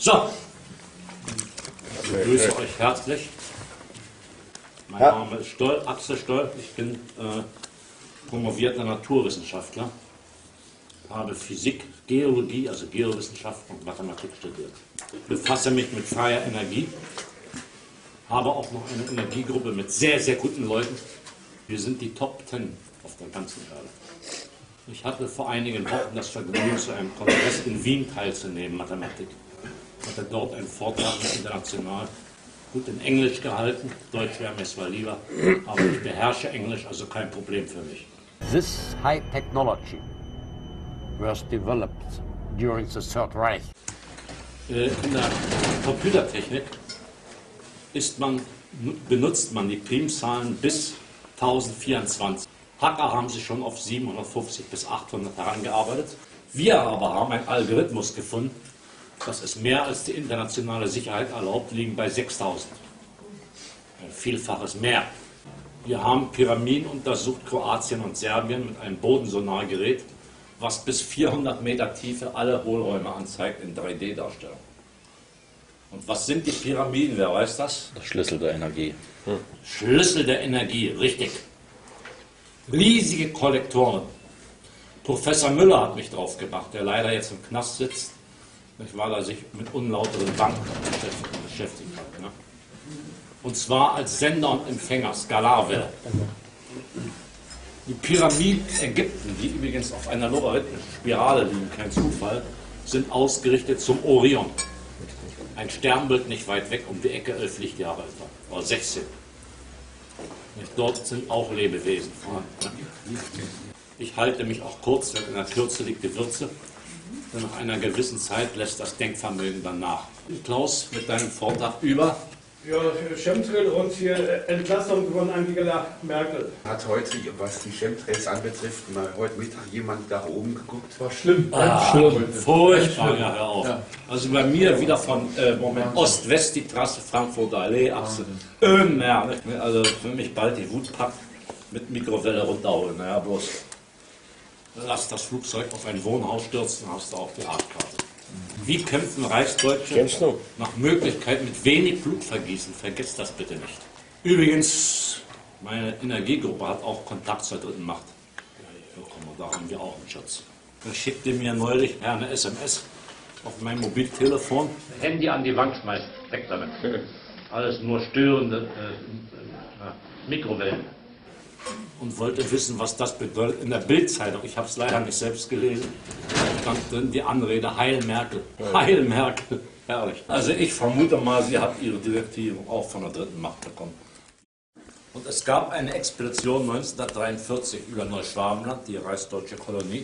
So, ich begrüße euch herzlich. Mein Name ist Axel Stoll, ich bin promovierter Naturwissenschaftler, habe Physik, Geologie, also Geowissenschaft und Mathematik studiert. Befasse mich mit freier Energie, habe auch noch eine Energiegruppe mit sehr, sehr guten Leuten. Wir sind die Top 10 auf der ganzen Erde. Ich hatte vor einigen Wochen das Vergnügen, zu einem Kongress in Wien teilzunehmen, Mathematik. Ich hatte dort einen Vortrag international, gut in Englisch gehalten, Deutsch wäre mir zwar lieber, aber ich beherrsche Englisch, also kein Problem für mich. This high technology was developed during the Third Reich. In der Computertechnik benutzt man die Primzahlen bis 1024. Hacker haben sich schon auf 750 bis 800 herangearbeitet. Wir aber haben einen Algorithmus gefunden, das ist mehr als die internationale Sicherheit erlaubt, liegen bei 6000. Ein Vielfaches mehr. Wir haben Pyramiden untersucht, Kroatien und Serbien, mit einem Bodensonargerät, was bis 400 Meter Tiefe alle Hohlräume anzeigt in 3D-Darstellung. Und was sind die Pyramiden, wer weiß das? Der Schlüssel der Energie. Schlüssel der Energie, richtig. Riesige Kollektoren. Professor Müller hat mich drauf gebracht, der leider jetzt im Knast sitzt, weil er sich mit unlauteren Banken beschäftigt hat. Ne? Und zwar als Sender und Empfänger, Skalarwelle. Die Pyramiden Ägypten, die übrigens auf einer logarithmischen Spirale liegen, kein Zufall, sind ausgerichtet zum Orion. Ein Sternbild nicht weit weg, um die Ecke 11 Lichtjahre etwa, oder 16. Dort sind auch Lebewesen vorhanden. Ich halte mich auch kurz, denn in der Kürze liegt die Würze. Denn nach einer gewissen Zeit lässt das Denkvermögen dann nach. Klaus, mit deinem Vortrag über? Ja, Chemtrail und hier Entlassung von Angela Merkel. Hat heute, was die Chemtrails anbetrifft, mal heute Mittag jemand da oben geguckt? War schlimm. Schlimm. Furchtbar, ja, hör auf. Ja. Also bei mir wieder von Ost-West die Trasse, Frankfurter Allee, Achse. Also für mich bald die Wut packt, mit Mikrowelle runterholen. Naja, bloß lass das Flugzeug auf ein Wohnhaus stürzen, dann hast du auch die Artkarte. Wie kämpfen Reichsdeutsche nach Möglichkeit mit wenig Blutvergießen? Vergesst das bitte nicht. Übrigens, meine Energiegruppe hat auch Kontakt zur dritten Macht. Ja, komm, da haben wir auch einen Schatz. Er schickte mir neulich eine SMS auf mein Mobiltelefon. Handy an die Wand schmeißen, weg damit. Alles nur störende Mikrowellen. Und wollte wissen, was das bedeutet. In der Bild-Zeitung, ich habe es leider nicht selbst gelesen, stand drin die Anrede Heil Merkel. Heil Merkel, herrlich. Also ich vermute mal, sie hat ihre Direktive auch von der dritten Macht bekommen. Und es gab eine Expedition 1943 über Neuschwabenland, die reichsdeutsche Kolonie,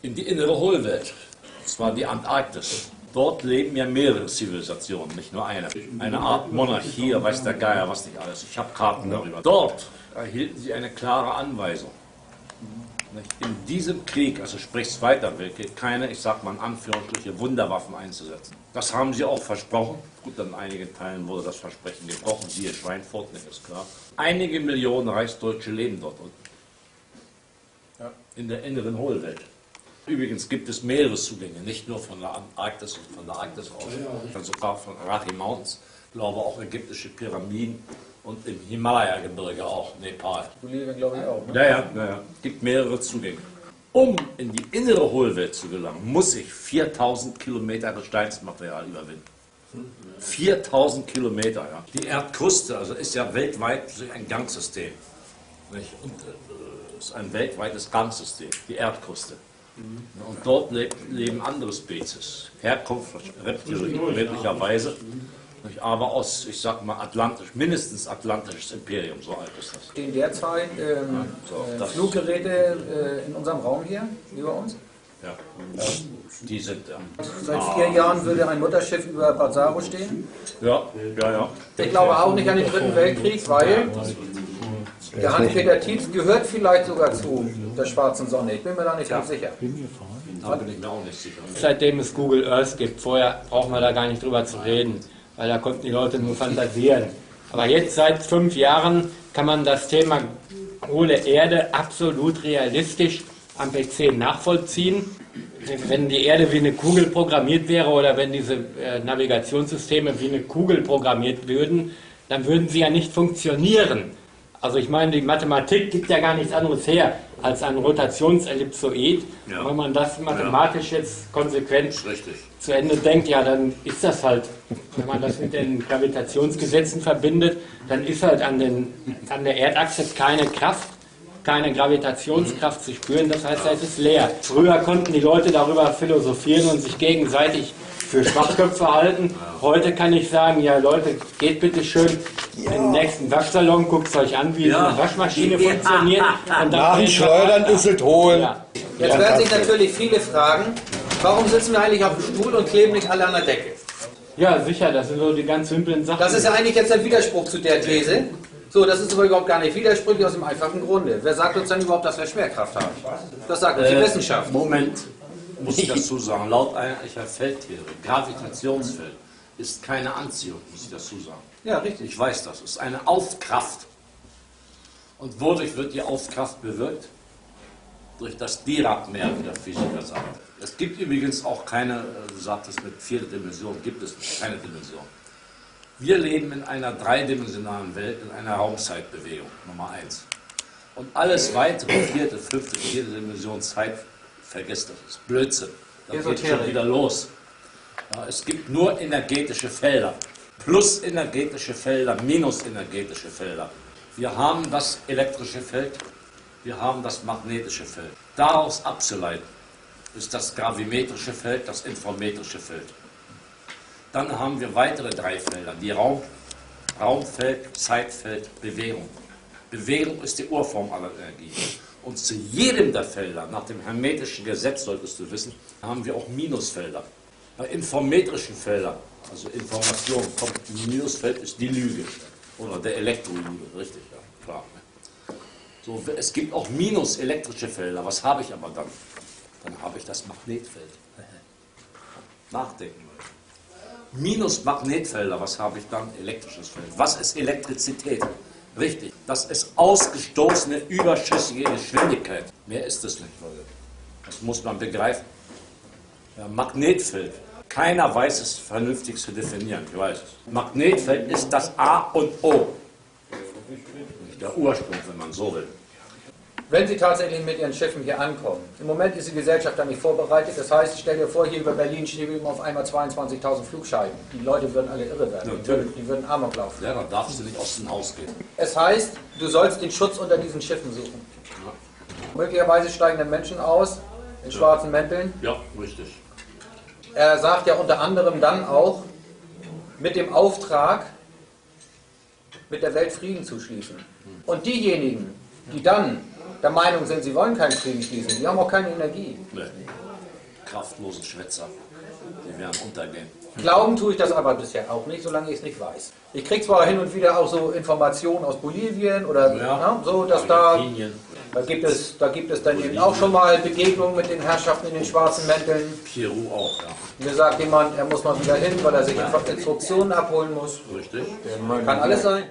in die innere Hohlwelt, und zwar die Antarktis. Dort leben ja mehrere Zivilisationen, nicht nur eine. Eine Art Monarchie, weiß der Geier, was nicht alles. Ich habe Karten darüber. Dort erhielten sie eine klare Anweisung. In diesem Krieg, also sprich Zweiter Weltkrieg, keine, ich sag mal in Anführungsstriche, Wunderwaffen einzusetzen. Das haben sie auch versprochen. Gut, an einigen Teilen wurde das Versprechen gebrochen, siehe Schweinfurt, nicht ist klar. Einige Millionen Reichsdeutsche leben dort unten. In der inneren Hohlwelt. Übrigens gibt es Meereszugänge, nicht nur von der Antarktis und von der Arktis aus, sondern sogar von Rocky Mountains, glaube auch ägyptische Pyramiden und im Himalaya-Gebirge auch, Nepal. Bolivien glaube ich auch. Ne? Ja. Gibt mehrere Zugänge. Um in die innere Hohlwelt zu gelangen, muss ich 4000 Kilometer Gesteinsmaterial überwinden. 4000 Kilometer, ja. Die Erdkruste, also ist ja weltweit ein Gangsystem. Nicht? Und ist ein weltweites Gangsystem, die Erdkruste. Und dort leben andere Spezies. Herkunft Reptilien möglicherweise, aber aus, ich sag mal, mindestens atlantisches Imperium, so alt ist das. Stehen derzeit Fluggeräte in unserem Raum hier, über uns? Ja, die sind da. Seit 4 Jahren würde ein Mutterschiff über Bazzaro stehen. Ja. Ich glaube auch nicht an den Dritten Weltkrieg, weil der Hans-Peter Tietz gehört vielleicht sogar zu der schwarzen Sonne. Ich bin mir da nicht ganz sicher. Da bin ich mir auch nicht sicher. Seitdem es Google Earth gibt, vorher braucht man da gar nicht drüber zu reden, weil da konnten die Leute nur fantasieren. Aber jetzt seit 5 Jahren kann man das Thema hohle Erde absolut realistisch am PC nachvollziehen. Wenn die Erde wie eine Kugel programmiert wäre oder wenn diese Navigationssysteme wie eine Kugel programmiert würden, dann würden sie ja nicht funktionieren. Also ich meine, die Mathematik gibt ja gar nichts anderes her als ein Rotationsellipsoid. Ja. Wenn man das mathematisch jetzt konsequent Richtig. zu Ende denkt, ja, dann ist das halt, wenn man das mit den Gravitationsgesetzen verbindet, dann ist halt an der Erdachse keine Kraft, keine Gravitationskraft zu spüren, das heißt, es ist leer. Früher konnten die Leute darüber philosophieren und sich gegenseitig für Schwachköpfe halten. Heute kann ich sagen, ja Leute, geht bitte schön in den nächsten Waschsalon, guckt es euch an, wie so eine Waschmaschine funktioniert. Und Nach dem Schleudern ist es holen. Ja. Jetzt werden sich natürlich viele fragen, warum sitzen wir eigentlich auf dem Stuhl und kleben nicht alle an der Decke? Ja, sicher, das sind so die ganz simplen Sachen. Das ist ja eigentlich jetzt ein Widerspruch zu der These. So, das ist aber überhaupt gar nicht widersprüchlich aus dem einfachen Grunde. Wer sagt uns denn überhaupt, dass wir Schwerkraft haben? Das sagt uns die Wissenschaft. Moment, muss ich dazu sagen. Laut einheitlicher Feldtheorie, Gravitationsfeld ist keine Anziehung, muss ich dazu sagen. Ja, richtig. Ich weiß das, es ist eine Aufkraft. Und wodurch wird die Aufkraft bewirkt? Durch das Dirac-Meer, wie der Physiker sagt. Es gibt übrigens auch keine, du sagtest mit 4 Dimensionen, gibt es keine Dimension. Wir leben in einer dreidimensionalen Welt, in einer Raumzeitbewegung, Nummer 1. Und alles weitere, 4., 5., 4. Dimension Zeit, vergesst das, ist Blödsinn. Da geht schon wieder los. Ja, es gibt nur energetische Felder. Plus energetische Felder, minus energetische Felder. Wir haben das elektrische Feld, wir haben das magnetische Feld. Daraus abzuleiten ist das gravimetrische Feld, das informetrische Feld. Dann haben wir weitere 3 Felder, die Raumfeld, Zeitfeld, Bewegung. Bewegung ist die Urform aller Energie. Und zu jedem der Felder, nach dem hermetischen Gesetz solltest du wissen, haben wir auch Minusfelder. Bei informetrischen Feldern, also Information, kommt ein Minusfeld, ist die Lüge. Oder der Elektrolüge, richtig, ja, klar. So, es gibt auch minuselektrische Felder. Was habe ich aber dann? Dann habe ich das Magnetfeld. Nachdenken. Minus Magnetfelder, was habe ich dann? Elektrisches Feld. Was ist Elektrizität? Richtig, das ist ausgestoßene überschüssige Geschwindigkeit. Mehr ist es nicht, Leute. Das muss man begreifen. Ja, Magnetfeld. Keiner weiß es vernünftig zu definieren, ich weiß es. Magnetfeld ist das A und O. Der Ursprung, wenn man so will. Wenn Sie tatsächlich mit Ihren Schiffen hier ankommen, im Moment ist die Gesellschaft da nicht vorbereitet, das heißt, stell dir vor, hier über Berlin stehen auf einmal 22.000 Flugscheiben. Die Leute würden alle irre werden, die würden Amok laufen. Ja, dann darfst du nicht aus dem Haus gehen. Es heißt, du sollst den Schutz unter diesen Schiffen suchen. Möglicherweise steigen dann Menschen aus, in schwarzen Mänteln. Ja, richtig. Er sagt ja unter anderem dann auch, mit dem Auftrag, mit der Welt Frieden zu schließen. Und diejenigen, die dann der Meinung sind, sie wollen keinen Frieden schließen, die haben auch keine Energie. Nee. Kraftlose Schwätzer, die werden untergehen. Glauben tue ich das aber bisher auch nicht, solange ich es nicht weiß. Ich kriege zwar hin und wieder auch so Informationen aus Bolivien oder so, dass da gibt es dann eben auch schon mal Begegnungen mit den Herrschaften in den schwarzen Mänteln. Peru auch, ja. Mir sagt jemand, er muss mal wieder hin, weil er sich Instruktionen abholen muss. Richtig. Kann alles sein.